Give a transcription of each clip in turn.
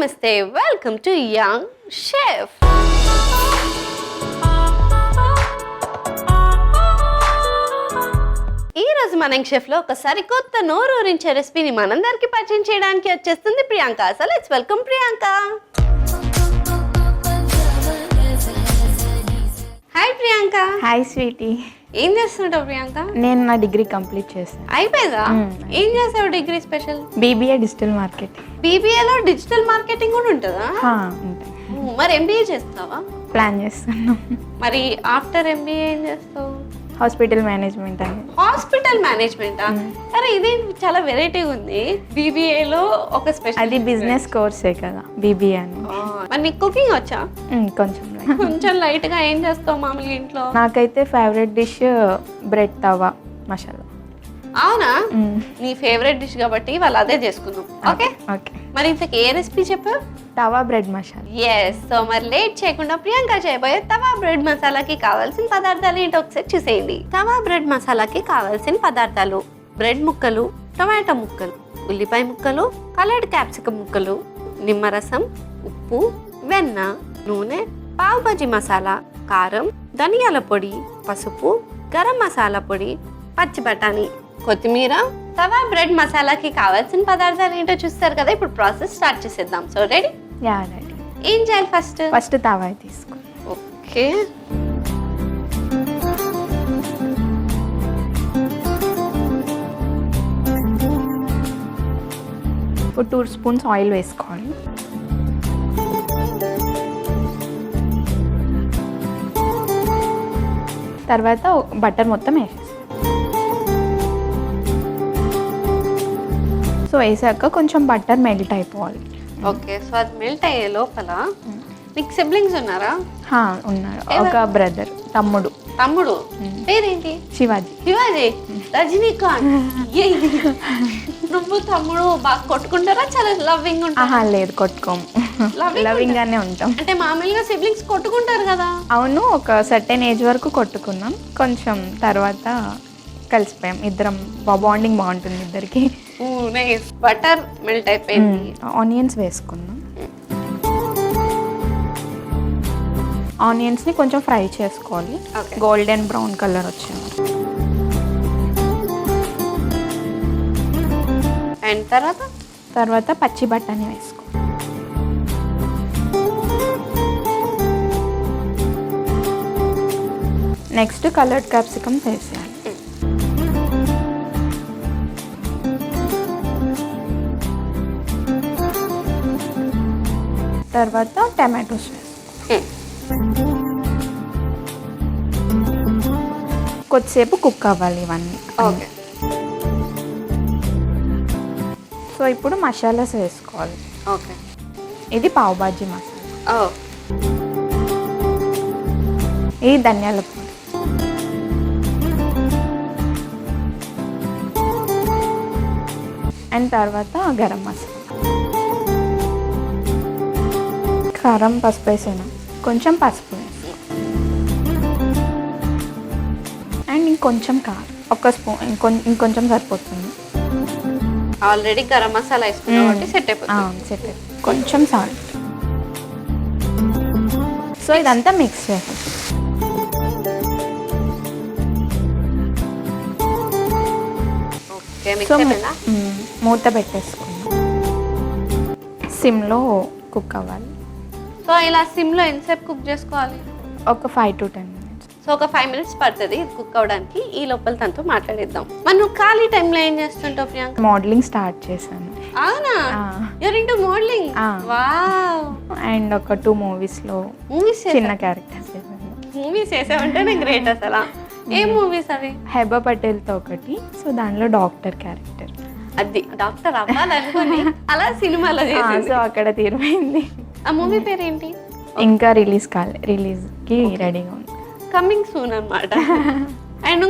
Namaste, welcome to Young Chef. ఈ రోజు మన షెఫ్ లో ఒక సరికొత్త నోరూరించే రెసిపీని మనందరికి పరిచయం చేయడానికి వచ్చేస్తుంది Priyanka. So let's welcome Priyanka. Hi Priyanka. Hi sweetie. ఏం చేస్తుంటావు ప్రియాంక? నేను నా డిగ్రీ కంప్లీట్ చేశాను. అయిపోయిందా? ఏం చేసావు degree special? BBA digital marketing. బీబీఏలో డిజిటల్ మార్కెటింగ్ కూడా ఉంటుందా? మరి ఎంబీఏ చేస్తావా? ప్లాన్ చేస్తున్నాం. మరి ఆఫ్టర్ ఎంబీఏ ఏం చేస్తావు? హాస్పిటల్ మేనేజ్మెంట్ అని. Hospital management? అరే ఇది చాలా వెరైటీగా ఉంది. బీబీఏలో ఒక స్పెషల్. అది బిజినెస్ కోర్సే కదా బీబీఏ అని. మరి నీకు కుకింగ్ వచ్చా? కొంచెం కొంచెం లైట్ గా. ఏం చేస్తావు మామూలుగా ఇంట్లో? నాకైతే ఫేవరెట్ డిష్ బ్రెడ్ తవా మసాలా. అవునా? నీ ఫేవరెట్ డిష్ కాబట్టి వాళ్ళు అదే చేసుకుందాం. Okay okay. మరి ఇంతకు ఏ రెసిపీ చెప్పు? తవా బ్రెడ్ మసాలా. ఎస్. సో మరి లేట్ చేయకుండా ప్రియాంక చేయబోయే తవా బ్రెడ్ మసాలాకి కావాల్సిన పదార్థాలు ఏంటో ఒకసారి చూసేయండి. తవా బ్రెడ్ మసాలాకి కావాల్సిన పదార్థాలు: బ్రెడ్ ముక్కలు, టొమాటో ముక్కలు, ఉల్లిపాయ ముక్కలు, కలర్డ్ క్యాప్సికమ్ ముక్కలు, నిమ్మరసం, ఉప్పు, వెన్న, నూనె, పావ్ భాజీ మసాలా, కారం, ధనియాల పొడి, పసుపు, గరం మసాలా పొడి, పచ్చి బఠానీ, కొత్తిమీర. తవా బ్రెడ్ మసాలాకి కావాల్సిన పదార్థాలు ఏంటో చూస్తారు కదా. ఇప్పుడు ప్రాసెస్ స్టార్ట్ చేసేద్దాం. So ready? Yeah ready. ఏం చేయాలి ఫస్ట్? ఫస్ట్ తవా తీసుకో. ఓకే. ఒక 2 స్పూన్స్ ఆయిల్ వేసుకోవాలి. తర్వాత బటర్ మొత్తం వేసేసి. సో వేసాక కొంచెం బటర్ మెల్ట్ అయిపోవాలి. ఓకే. సో అది మెల్ట్ అయ్యే లోపల మీకు సిబ్లింగ్స్ ఉన్నారా? ఉన్నారు. ఒక బ్రదర్, తమ్ముడు. తమ్ముడు పేరేంటి? శివాజీ. శివాజీ. రజనీకాంత్. నువ్వు తమ్ముడు బాగా కొట్టుకుంటారా? చాలా లవ్వింగ్ ఉంటారా? లేదు, కొట్టుకోము. లవింగ్ గానే ఉంటాం. అంటే మామూలుగా సిబ్లింగ్స్ కొట్టుకుంటారు కదా. అవును, ఒక సర్టెన్ ఏజ్ వరకు కొట్టుకున్నాం. కొంచెం తర్వాత కలిసిపోయాం. ఇద్దరం బాండింగ్ బాగుంటుంది ఇద్దరికి. బటర్ మెల్ట్ అయిపోయింది. ఆనియన్స్ వేసుకున్నాం. ఆనియన్స్ ని కొంచెం ఫ్రై చేసుకోవాలి. గోల్డెన్ బ్రౌన్ కలర్ వచ్చింది. అండ్ తర్వాత పచ్చి బఠానీ వేసుకో. నెక్స్ట్ కలర్డ్ క్యాప్సికమ్ వేసేయాలి. తర్వాత టమాటోస్ వేసుకో. కొద్దిసేపు కుక్ అవ్వాలి ఇవన్నీ. ఓకే. సో ఇప్పుడు మసాలాస్ వేసుకోవాలి. ఓకే. ఇది పావ్ భాజీ మసాలా. ఇది ధనియాల పొడి. అండ్ తర్వాత గరం మసాలా. కారం, పసుపు వేసాను. కొంచెం పసుపు వేసి అండ్ ఇంకొంచెం కారం, 1 స్పూన్. ఇంకొంచెం సరిపోతుంది. ఆల్రెడీ గరం మసాలా వేసుకున్నాం కాబట్టి సెట్ అయిపోతుంది. సెట్ అయిపోతుంది. కొంచెం సాల్ట్. సో ఇదంతా మిక్స్ చేయాలి. సో మూత పెట్టేసుకున్నాం. సిమ్లో కుక్ అవ్వాలి. సో ఇలా సిమ్లో ఎంతసేపు కుక్ చేసుకోవాలి? ఒక 5 to 10 minutes. సో ఒక 5 minutes పడుతుంది కుక్ అవ్వడానికి. ఈ లోపల తనతో మాట్లాడేద్దాం. మరి నువ్వు ఖాళీ టైంలో ఏం చేస్తుంటావు ప్రియాంక? మోడలింగ్ స్టార్ట్ చేశాను. అవునా? You're into modelling? Wow. And ఒక 2 మూవీస్లో చిన్న క్యారెక్టర్స్ చేశాను. మూవీస్ చేసావంటేనే గ్రేట్ అసలు. ఏ మూవీస్ అవి? హెబా పటేల్తో ఒకటి. సో దానిలో డాక్టర్ క్యారెక్టర్. అది డాక్టర్ అవ్వాలనుకుని అలా సినిమాలో చేశాను. సో అక్కడ తీరిపోయింది. ఆ మూవీ పేరు ఏంటి? ఇంకా రిలీజ్ కాలే. రిలీజ్కి రెడీగా ఉంది. కమింగ్ సూన్ అన్నమాట. అండ్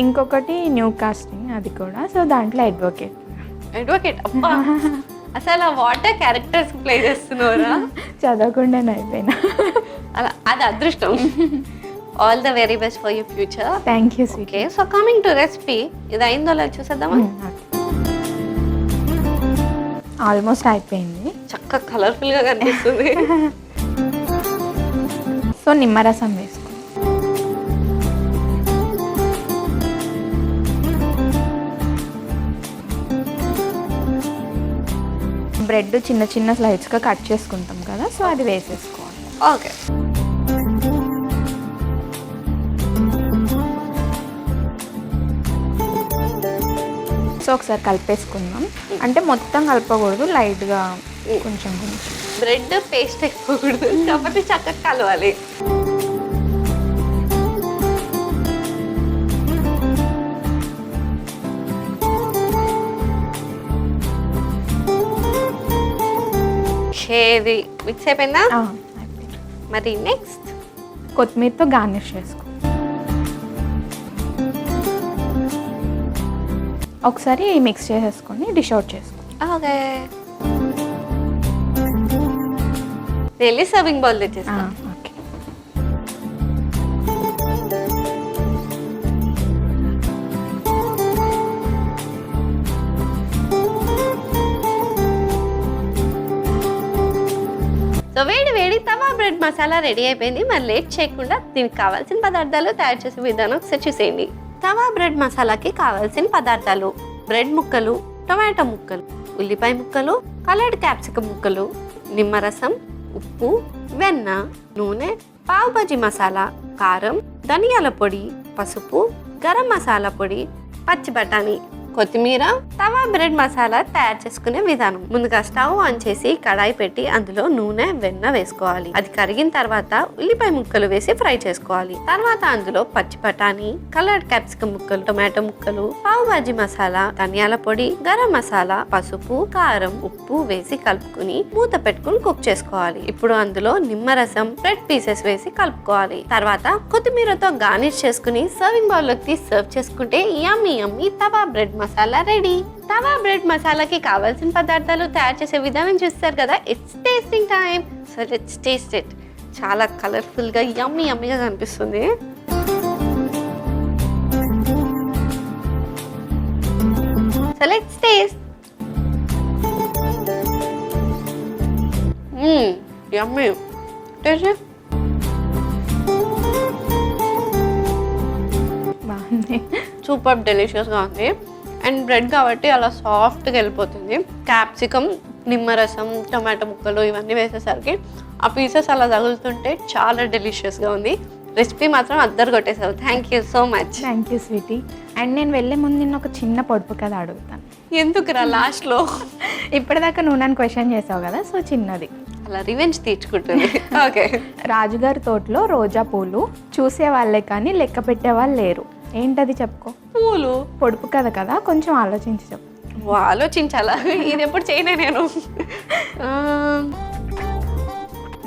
ఇంకొకటి న్యూ కాస్టింగ్, అది కూడా. సో దాంట్లో అడ్వకేట్. అబ్బా, అసలు వాటర్ క్యారెక్టర్స్ ప్లే చేస్తున్నారా? చదవకుండానే అయిపోయినా. అలా అది అదృష్టం. All the very best for your future. Thank you. Okay. So coming to recipe, ఇది అయిందో లేదు చూసేద్దామా? ఆల్మోస్ట్ అయిపోయింది. ఇంకా కలర్ఫుల్గా కనిపిస్తుంది. సో నిమ్మరసం వేసుకో. బ్రెడ్ చిన్న చిన్న స్లైడ్స్గా కట్ చేసుకుంటాం కదా, సో అది వేసేసుకోవాలి. ఓకే. సో ఒకసారి కలిపేసుకుందాం. అంటే మొత్తం కలపకూడదు, లైట్గా కొంచెం కొంచెం. బ్రెడ్ పేస్ట్ అయిపోకూడదు, కాబట్టి చక్కగా కలవాలి. ఇది మిక్స్ అయిపోయిందా? మరి నెక్స్ట్ కొత్తిమీరతో గార్నిష్ చేసుకో. ఒకసారి మిక్స్ చేసేసుకొని డిష్ అవుట్ చేసుకో. ఓకే. వెళ్ళి సర్వింగ్ బౌల్ తెచ్చేస్తా. ఓకే. సో వేడి వేడి తవా బ్రెడ్ మసాలా రెడీ అయిపోయింది. మరి లేట్ చేయకుండా దీనికి కావాల్సిన పదార్థాలు తయారు చేసే విధానం ఒకసారి చూసేయండి. తవా బ్రెడ్ మసాలాకి కావాల్సిన పదార్థాలు: బ్రెడ్ ముక్కలు, టొమాటో ముక్కలు, ఉల్లిపాయ ముక్కలు, కలర్డ్ క్యాప్సికమ్ ముక్కలు, నిమ్మరసం, ఉప్పు, వెన్న, నూనె, పావ్ భాజీ మసాలా, కారం, ధనియాల పొడి, పసుపు, గరం మసాలా పొడి, పచ్చి బఠానీ, కొత్తిమీర. తవా బ్రెడ్ మసాలా తయారు చేసుకునే విధానం: ముందుగా స్టవ్ ఆన్ చేసి కడాయి పెట్టి అందులో నూనె, వెన్న వేసుకోవాలి. అది కరిగిన తర్వాత ఉల్లిపాయ ముక్కలు వేసి ఫ్రై చేసుకోవాలి. తర్వాత అందులో పచ్చి బఠానీ, కలర్డ్ క్యాప్సికమ్ ముక్కలు, టొమాటో ముక్కలు, పావ్ భాజీ మసాలా, ధనియాల పొడి, గరం మసాలా, పసుపు, కారం, ఉప్పు వేసి కలుపుకుని మూత పెట్టుకుని కుక్ చేసుకోవాలి. ఇప్పుడు అందులో నిమ్మరసం, బ్రెడ్ పీసెస్ వేసి కలుపుకోవాలి. తర్వాత కొత్తిమీరతో గార్నిష్ చేసుకుని సర్వింగ్ బౌల్ లోకి తీసి సర్వ్ చేసుకుంటే యమ్మీ యమ్మీ తవా బ్రెడ్ మసాలా రెడీ. తవా బ్రెడ్ మసాలాకి కావాల్సిన పదార్థాలు తయారు చేసే విధానం చూస్తారు కదా. It's tasting time. So let's taste it. చాలా కలర్ఫుల్ గా యమ్మీ యమ్మీగా కనిపిస్తుంది. So let's taste. Yummy. Taste. బాగుంది. సూపర్ డెలిషియస్గా ఉంది. అండ్ బ్రెడ్ కాబట్టి అలా సాఫ్ట్గా వెళ్ళిపోతుంది. క్యాప్సికమ్, నిమ్మరసం, టమాటో ముక్కలు ఇవన్నీ వేసేసరికి ఆ పీసెస్ అలా తగులుతుంటే చాలా డెలిషియస్గా ఉంది. రెసిపీ మాత్రం అద్దరు కొట్టేసావు. Thank you so much. Thank you sweetie. And నేను వెళ్ళే ముందు నిన్న ఒక చిన్న పొడుపు కథ అడుగుతాను. ఎందుకురా లాస్ట్లో? ఇప్పటిదాకా నువ్వు నన్ను క్వశ్చన్ చేసావు కదా, సో చిన్నది. అలా రివెంజ్ తీర్చుకుంటుంది. ఓకే. రాజుగారి తోటలో రోజా పూలు చూసే వాళ్ళే కానీ లెక్క పెట్టే వాళ్ళు లేరు. ఏంటది చెప్పుకో. పూలు. పొడుపు కథ కదా, కొంచెం ఆలోచించి చెప్పు. ఆలోచించాలా? ఇది ఎప్పుడు చేయలే నేను.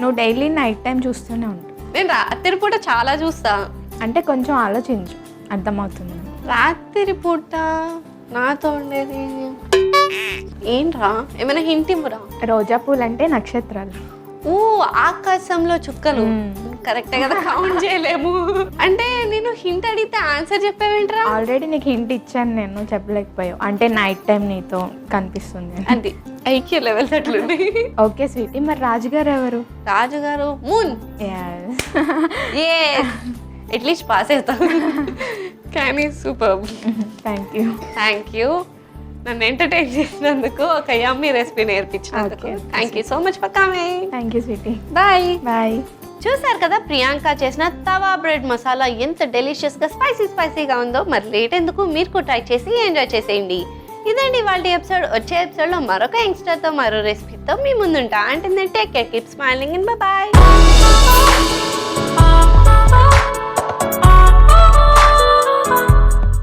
నువ్వు డైలీ నైట్ టైం చూస్తూనే ఉంటావు. నేను రాత్రి పూట చాలా చూస్తా. అంటే కొంచెం ఆలోచించు, అర్థమవుతుంది. రాత్రి పూట నాతో ఉండేది ఏంట్రా? ఏమైనా హింట్ ఇవ్వరా? రోజా పూలు అంటే నక్షత్రాలు. ఓ, ఆకాశంలో చుక్కలు. కరెక్టే కదా, కౌంట్ చేయలేము. అంటే నేను హింట్ అడిగితే ఆన్సర్ చెప్పావేంట్రా? ఆల్రెడీ నీకు హింట్ ఇచ్చాను, నేను చెప్పలేకపోయావు. అంటే నైట్ టైం నీతో కనిపిస్తుంది అది. ఐక్యూ లెవెల్స్ అట్లుంది. ఓకే స్వీటీ, మరి రాజుగారు ఎవరు? రాజుగారు మూన్. అట్లీస్ట్ పాస్ అవుతాం. కానీ super. Thank you. Thank you. నన్ను ఎంటర్టైన్ చేసినందుకు, ఒక యమ్మీ రెసిపీ నేర్పించినందుకు thank you so much for coming. Thank you sweetie. Bye. Bye. చూసారు కదా ప్రియాంక చేసిన తవా బ్రెడ్ మసాలా ఎంత డెలిషియస్గా స్పైసీగా ఉందో. మరి లేట్ ఎందుకు, మీరు కూడా ట్రై చేసి ఎంజాయ్ చేసేయండి. ఇదండి వాళ్ళ ఎపిసోడ్. వచ్చే ఎపిసోడ్లో మరొక యంగ్స్టర్తో మరో రెసిపీతో మీ ముందుంటా. అంటే take care, keep smiling and bye.